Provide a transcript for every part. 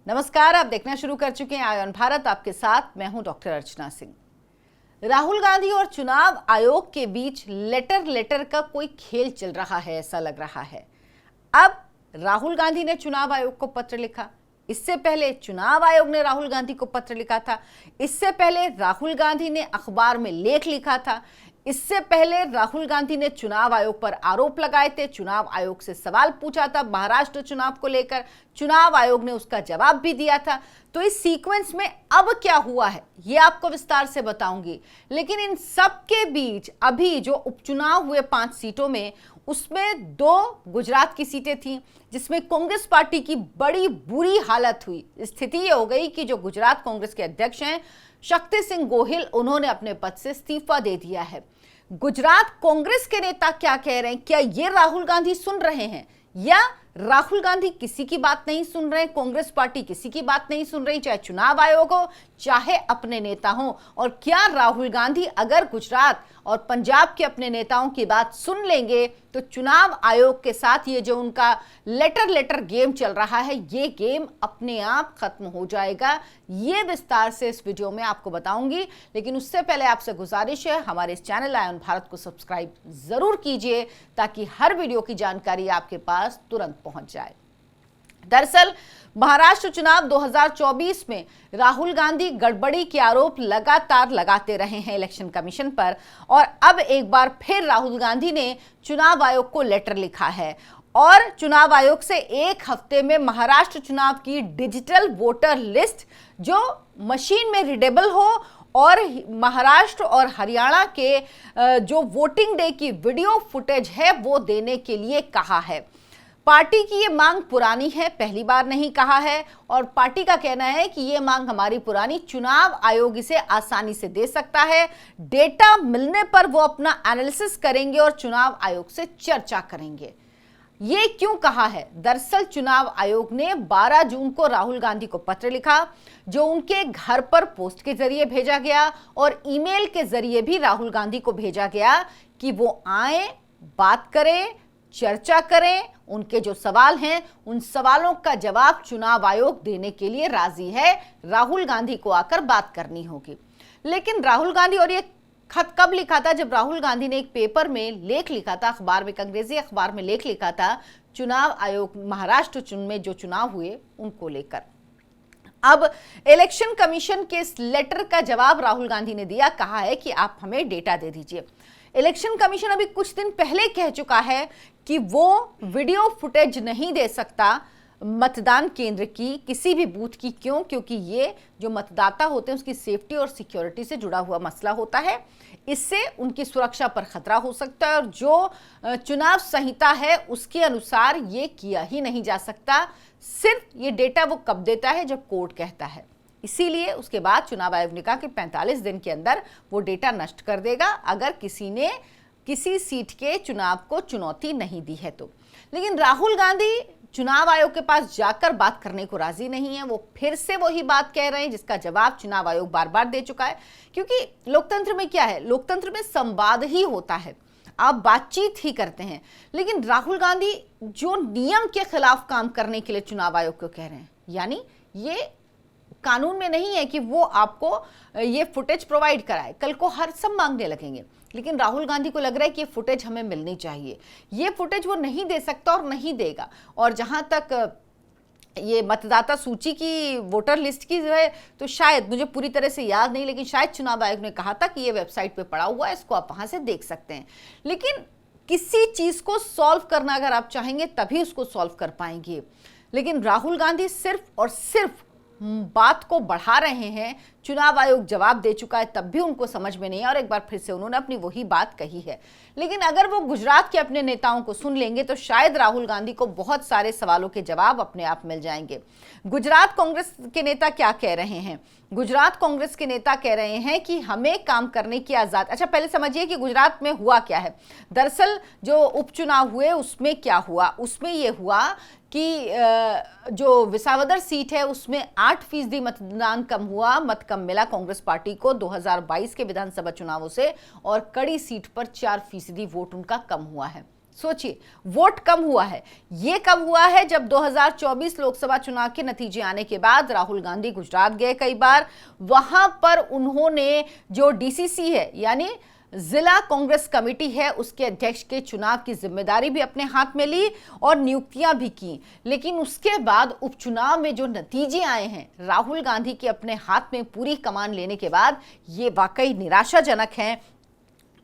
नमस्कार, आप देखना शुरू कर चुके हैं आयन भारत। आपके साथ मैं हूं डॉक्टर अर्चना सिंह। राहुल गांधी और चुनाव आयोग के बीच लेटर का कोई खेल चल रहा है, ऐसा लग रहा है। अब राहुल गांधी ने चुनाव आयोग को पत्र लिखा, इससे पहले चुनाव आयोग ने राहुल गांधी को पत्र लिखा था, इससे पहले राहुल गांधी ने अखबार में लेख लिखा था, इससे पहले राहुल गांधी ने चुनाव आयोग पर आरोप लगाए थे, चुनाव आयोग से सवाल पूछा था महाराष्ट्र चुनाव को लेकर, चुनाव आयोग ने उसका जवाब भी दिया था। तो इस सीक्वेंस में अब क्या हुआ है ये आपको विस्तार से बताऊंगी। लेकिन इन सब के बीच अभी जो उपचुनाव हुए 5 सीटों में, उसमें 2 गुजरात की सीटें थीं जिसमें कांग्रेस पार्टी की बड़ी बुरी हालत हुई। स्थिति ये हो गई कि जो गुजरात कांग्रेस के अध्यक्ष हैं शक्ति सिंह गोहिल, उन्होंने अपने पद से इस्तीफा दे दिया है। गुजरात कांग्रेस के नेता क्या कह रहे हैं, क्या ये राहुल गांधी सुन रहे हैं या राहुल गांधी किसी की बात नहीं सुन रहे, कांग्रेस पार्टी किसी की बात नहीं सुन रही, चाहे चुनाव आयोग हो चाहे अपने नेता हो? और क्या राहुल गांधी अगर गुजरात और पंजाब के अपने नेताओं की बात सुन लेंगे तो चुनाव आयोग के साथ ये जो उनका लेटर गेम चल रहा है, ये गेम अपने आप खत्म हो जाएगा? ये विस्तार से इस वीडियो में आपको बताऊंगी। लेकिन उससे पहले आपसे गुजारिश है, हमारे इस चैनल आयन भारत को सब्सक्राइब जरूर कीजिए ताकि हर वीडियो की जानकारी आपके पास तुरंत पहुंच जाए। दरअसल महाराष्ट्र चुनाव 2024 में राहुल गांधी गड़बड़ी के आरोप लगातार लगाते रहे हैं इलेक्शन कमीशन पर, और अब एक बार फिर राहुल गांधी ने चुनाव आयोग को लेटर लिखा है और चुनाव आयोग से एक हफ्ते में महाराष्ट्र चुनाव की डिजिटल वोटर लिस्ट जो मशीन में रीडेबल हो और महाराष्ट्र और हरियाणा के जो वोटिंग डे की वीडियो फुटेज है वो देने के लिए कहा है। पार्टी की ये मांग पुरानी है, पहली बार नहीं कहा है, और पार्टी का कहना है कि ये मांग हमारी पुरानी, चुनाव आयोग इसे आसानी से दे सकता है। डेटा मिलने पर वो अपना एनालिसिस करेंगे और चुनाव आयोग से चर्चा करेंगे। ये क्यों कहा है? दरअसल चुनाव आयोग ने 12 जून को राहुल गांधी को पत्र लिखा जो उनके घर पर पोस्ट के जरिए भेजा गया और ईमेल के जरिए भी राहुल गांधी को भेजा गया कि वो आए, बात करें, चर्चा करें, उनके जो सवाल हैं उन सवालों का जवाब चुनाव आयोग देने के लिए राजी है, राहुल गांधी को आकर बात करनी होगी। लेकिन राहुल गांधी, और ये खत कब लिखा था? जब राहुल गांधी ने एक पेपर में लेख लिखा था, अखबार में, एक अंग्रेजी अखबार में लेख लिखा था चुनाव आयोग महाराष्ट्र में जो चुनाव हुए उनको लेकर। अब इलेक्शन कमीशन के इस लेटर का जवाब राहुल गांधी ने दिया, कहा है कि आप हमें डेटा दे दीजिए। इलेक्शन कमीशन अभी कुछ दिन पहले कह चुका है कि वो वीडियो फुटेज नहीं दे सकता मतदान केंद्र की, किसी भी बूथ की। क्यों? क्योंकि ये जो मतदाता होते हैं उसकी सेफ्टी और सिक्योरिटी से जुड़ा हुआ मसला होता है, इससे उनकी सुरक्षा पर खतरा हो सकता है और जो चुनाव संहिता है उसके अनुसार ये किया ही नहीं जा सकता। सिर्फ ये डेटा वो कब देता है? जब कोर्ट कहता है। इसीलिए उसके बाद चुनाव आयोग ने कहा कि 45 दिन के अंदर वो डेटा नष्ट कर देगा अगर किसी ने किसी सीट के चुनाव को चुनौती नहीं दी है तो। लेकिन राहुल गांधी चुनाव आयोग के पास जाकर बात करने को राजी नहीं है। वो फिर से वही बात कह रहे हैं जिसका जवाब चुनाव आयोग बार बार दे चुका है। क्योंकि लोकतंत्र में क्या है? लोकतंत्र में संवाद ही होता है, आप बातचीत ही करते हैं। लेकिन राहुल गांधी जो नियम के खिलाफ काम करने के लिए चुनाव आयोग को कह रहे हैं, यानी ये कानून में नहीं है कि वो आपको ये फुटेज प्रोवाइड कराए, कल को हर सब मांगने लगेंगे। लेकिन राहुल गांधी को लग रहा है कि ये फुटेज हमें मिलनी चाहिए। ये फुटेज वो नहीं दे सकता और नहीं देगा। और जहां तक ये मतदाता सूची की, वोटर लिस्ट की जो है, तो शायद, मुझे पूरी तरह से याद नहीं, लेकिन शायद चुनाव आयोग ने कहा था कि ये वेबसाइट पे पड़ा हुआ है, इसको आप वहां से देख सकते हैं। लेकिन किसी चीज को सॉल्व करना अगर आप चाहेंगे तभी उसको सॉल्व कर पाएंगे। लेकिन राहुल गांधी सिर्फ और सिर्फ बात को बढ़ा रहे हैं। चुनाव आयोग जवाब दे चुका है तब भी उनको समझ में नहीं है और एक बार फिर से उन्होंने अपनी वही बात कही है। लेकिन अगर वो गुजरात के अपने नेताओं को सुन लेंगे तो शायद राहुल गांधी को बहुत सारे सवालों के जवाब अपने आप मिल जाएंगे। गुजरात कांग्रेस के नेता क्या कह रहे हैं? गुजरात कांग्रेस के नेता कह रहे हैं कि हमें काम करने की आजाद। अच्छा, पहले समझिए कि गुजरात में हुआ क्या है। दरअसल जो उपचुनाव हुए उसमें क्या हुआ? उसमें यह हुआ कि जो विसावदर सीट है उसमें 8% मतदान कम हुआ, मत कम मिला कांग्रेस पार्टी को 2022 के विधानसभा चुनावों से, और कड़ी सीट पर 4% वोट उनका कम हुआ है। सोचिए, वोट कम हुआ है। ये कब हुआ है? जब 2024 लोकसभा चुनाव के नतीजे आने के बाद राहुल गांधी गुजरात गए कई बार। वहां पर उन्होंने जो डीसीसी है यानी जिला कांग्रेस कमेटी है उसके अध्यक्ष के चुनाव की जिम्मेदारी भी अपने हाथ में ली और नियुक्तियां भी की। लेकिन उसके बाद उपचुनाव में जो नतीजे आए हैं राहुल गांधी के अपने हाथ में पूरी कमान लेने के बाद, ये वाकई निराशाजनक हैं।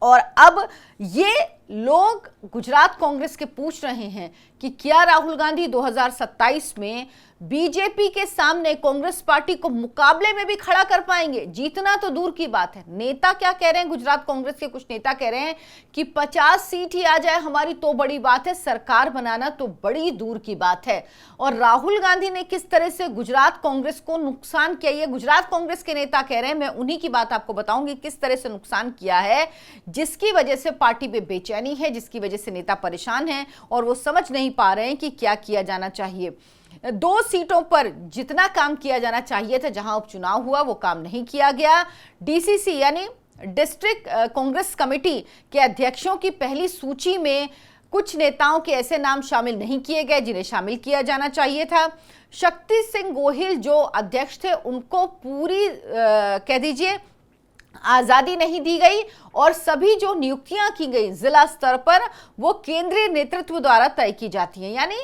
और अब ये लोग गुजरात कांग्रेस के पूछ रहे हैं कि क्या राहुल गांधी 2027 में बीजेपी के सामने कांग्रेस पार्टी को मुकाबले में भी खड़ा कर पाएंगे? जीतना तो दूर की बात है। नेता क्या कह रहे हैं? गुजरात कांग्रेस के कुछ नेता कह रहे हैं कि 50 सीट ही आ जाए हमारी तो बड़ी बात है, सरकार बनाना तो बड़ी दूर की बात है। और राहुल गांधी ने किस तरह से गुजरात कांग्रेस को नुकसान किया, ये गुजरात कांग्रेस के नेता कह रहे हैं। मैं उन्हीं की बात आपको बताऊंगी, किस तरह से नुकसान किया है, जिसकी वजह से पार्टी में बेचैनी है, जिसकी वजह से नेता परेशान हैं और वो समझ नहीं पा रहे हैं कि क्या किया जाना चाहिए। 2 सीटों पर जितना काम किया जाना चाहिए था, जहां उपचुनाव हुआ वो काम नहीं किया गया। डीसीसी यानी डिस्ट्रिक्ट कांग्रेस कमेटी के अध्यक्षों की पहली सूची में कुछ नेताओं के ऐसे नाम शामिल नहीं किए गए जिन्हें शामिल किया जाना चाहिए था। शक्ति सिंह गोहिल जो अध्यक्ष थे उनको पूरी कह दीजिए आजादी नहीं दी गई और सभी जो नियुक्तियां की गई जिला स्तर पर वो केंद्रीय नेतृत्व द्वारा तय की जाती हैं। यानी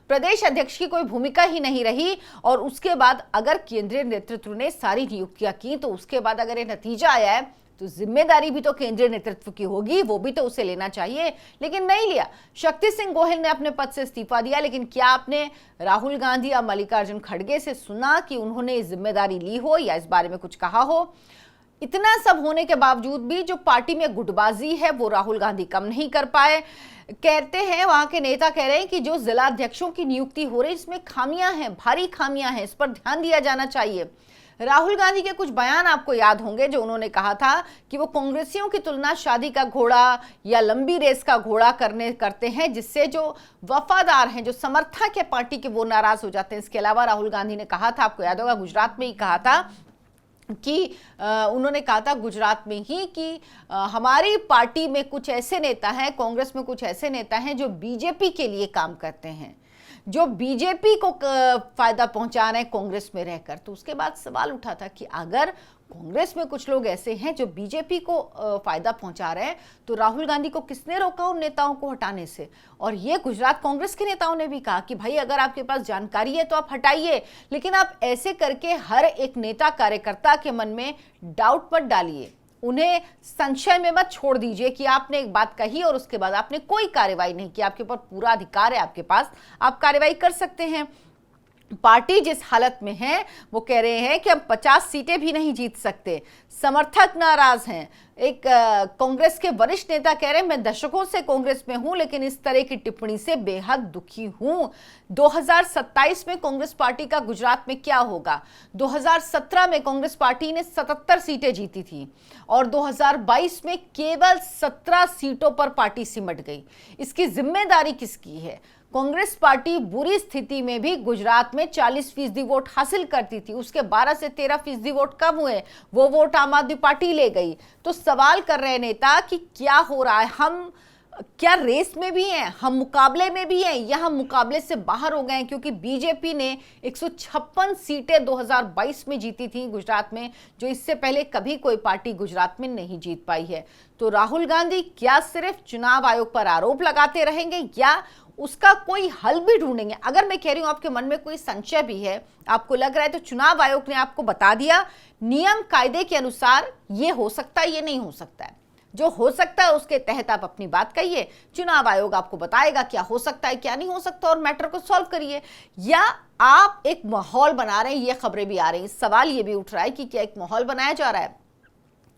प्रदेश अध्यक्ष की कोई भूमिका ही नहीं रही। और उसके बाद अगर केंद्रीय नेतृत्व ने सारी नियुक्तियां की तो उसके बाद अगर ये नतीजा आया है तो जिम्मेदारी भी तो केंद्रीय नेतृत्व की होगी, वो भी तो उसे लेना चाहिए, लेकिन नहीं लिया। शक्ति सिंह गोहिल ने अपने पद से इस्तीफा दिया। लेकिन क्या आपने राहुल गांधी या मल्लिकार्जुन खड़गे से सुना कि उन्होंने जिम्मेदारी ली हो या इस बारे में कुछ कहा हो? इतना सब होने के बावजूद भी जो पार्टी में गुटबाजी है वो राहुल गांधी कम नहीं कर पाए। कहते हैं, वहां के नेता कह रहे हैं कि जो जिला अध्यक्षों की नियुक्ति हो रही इसमें खामियां हैं, भारी खामियां हैं, इस पर ध्यान दिया जाना चाहिए। राहुल गांधी के कुछ बयान आपको याद होंगे जो उन्होंने कहा था कि वो कांग्रेसियों की तुलना शादी का घोड़ा या लंबी रेस का घोड़ा करते हैं, जिससे जो वफादार हैं, जो समर्थक है पार्टी के, वो नाराज हो जाते हैं। इसके अलावा राहुल गांधी ने कहा था, आपको याद होगा गुजरात में ही कहा था कि उन्होंने कहा था गुजरात में ही कि हमारी पार्टी में कुछ ऐसे नेता हैं, कांग्रेस में कुछ ऐसे नेता हैं जो बीजेपी के लिए काम करते हैं, जो बीजेपी को फायदा पहुंचा रहे हैं कांग्रेस में रहकर। तो उसके बाद सवाल उठा था कि अगर कांग्रेस में कुछ लोग ऐसे हैं जो बीजेपी को फायदा पहुंचा रहे हैं तो राहुल गांधी को किसने रोका उन नेताओं को हटाने से? और ये गुजरात कांग्रेस के नेताओं ने भी कहा कि भाई अगर आपके पास जानकारी है तो आप हटाइए, लेकिन आप ऐसे करके हर एक नेता कार्यकर्ता के मन में डाउट मत डालिए, उन्हें संशय में मत छोड़ दीजिए कि आपने एक बात कही और उसके बाद आपने कोई कार्रवाई नहीं की। आपके ऊपर पूरा अधिकार है, आपके पास, आप कार्रवाई कर सकते हैं। पार्टी जिस हालत में है वो कह रहे हैं कि हम 50 सीटें भी नहीं जीत सकते, समर्थक नाराज हैं। एक कांग्रेस के वरिष्ठ नेता कह रहे हैं, मैं दशकों से कांग्रेस में हूं लेकिन इस तरह की टिप्पणी से बेहद दुखी हूं। 2027 में कांग्रेस पार्टी का गुजरात में क्या होगा? 2017 में कांग्रेस पार्टी ने 77 सीटें जीती थी और 2022 में केवल 17 सीटों पर पार्टी सिमट गई। इसकी जिम्मेदारी किसकी है? कांग्रेस पार्टी बुरी स्थिति में भी गुजरात में 40% वोट हासिल करती थी, उसके 12 से 13% वोट कम हुए, वो वोट आम आदमी पार्टी ले गई। तो सवाल कर रहे नेता कि क्या हो रहा है, हम क्या रेस में भी हैं, हम मुकाबले में भी हैं या हम मुकाबले से बाहर हो गए हैं? क्योंकि बीजेपी ने 156 सीटें 2022 में जीती थी गुजरात में, जो इससे पहले कभी कोई पार्टी गुजरात में नहीं जीत पाई है। तो राहुल गांधी क्या सिर्फ चुनाव आयोग पर आरोप लगाते रहेंगे या उसका कोई हल भी ढूंढेंगे? अगर मैं कह रही हूं आपके मन में कोई संशय भी है, आपको लग रहा है, तो चुनाव आयोग ने आपको बता दिया नियम कायदे के अनुसार ये हो सकता है, ये नहीं हो सकता है। जो हो सकता है उसके तहत आप अपनी बात कहिए, चुनाव आयोग आपको बताएगा क्या हो सकता है क्या नहीं हो सकता और मैटर को सॉल्व करिए। या आप एक माहौल बना रहे हैं, ये खबरें भी आ रही हैं, सवाल ये भी उठ रहा है कि क्या एक माहौल बनाया जा रहा है?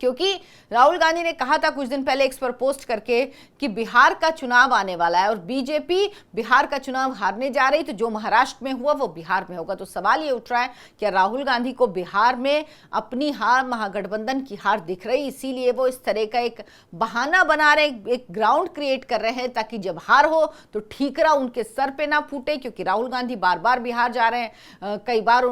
क्योंकि राहुल गांधी ने कहा था कुछ दिन पहले एक्स पर पोस्ट करके कि बिहार का चुनाव आने वाला है और बीजेपी बिहार का चुनाव हारने जा रही, तो जो महाराष्ट्र में हुआ वो बिहार में होगा। तो सवाल ये उठ रहा है कि राहुल गांधी को बिहार में अपनी हार, महागठबंधन की हार दिख रही, इसीलिए वो इस तरह का एक बहाना बना रहे, एक ग्राउंड क्रिएट कर रहे हैं ताकि जब हार हो तो ठीकरा उनके सर पे ना फूटे। क्योंकि राहुल गांधी बार बार बिहार जा रहे हैं, कई बार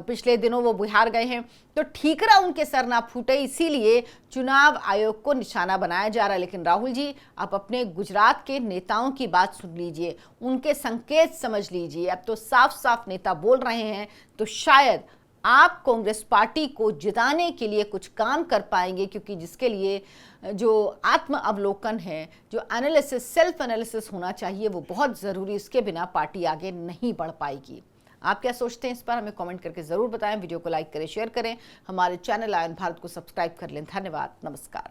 पिछले दिनों वो बिहार गए हैं, तो ठीकरा उनके सर ना फूटे, इसीलिए इसीलिए चुनाव आयोग को निशाना बनाया जा रहा है। लेकिन राहुल जी, आप अपने गुजरात के नेताओं की बात सुन लीजिए, उनके संकेत समझ लीजिए। अब तो साफ साफ नेता बोल रहे हैं, तो शायद आप कांग्रेस पार्टी को जिताने के लिए कुछ काम कर पाएंगे, क्योंकि जिसके लिए जो आत्म अवलोकन है, जो एनालिसिस, सेल्फ एनालिसिस होना चाहिए, वो बहुत ज़रूरी। इसके बिना पार्टी आगे नहीं बढ़ पाएगी। आप क्या सोचते हैं इस पर हमें कमेंट करके ज़रूर बताएं। वीडियो को लाइक करें, शेयर करें, हमारे चैनल आयन भारत को सब्सक्राइब कर लें। धन्यवाद, नमस्कार।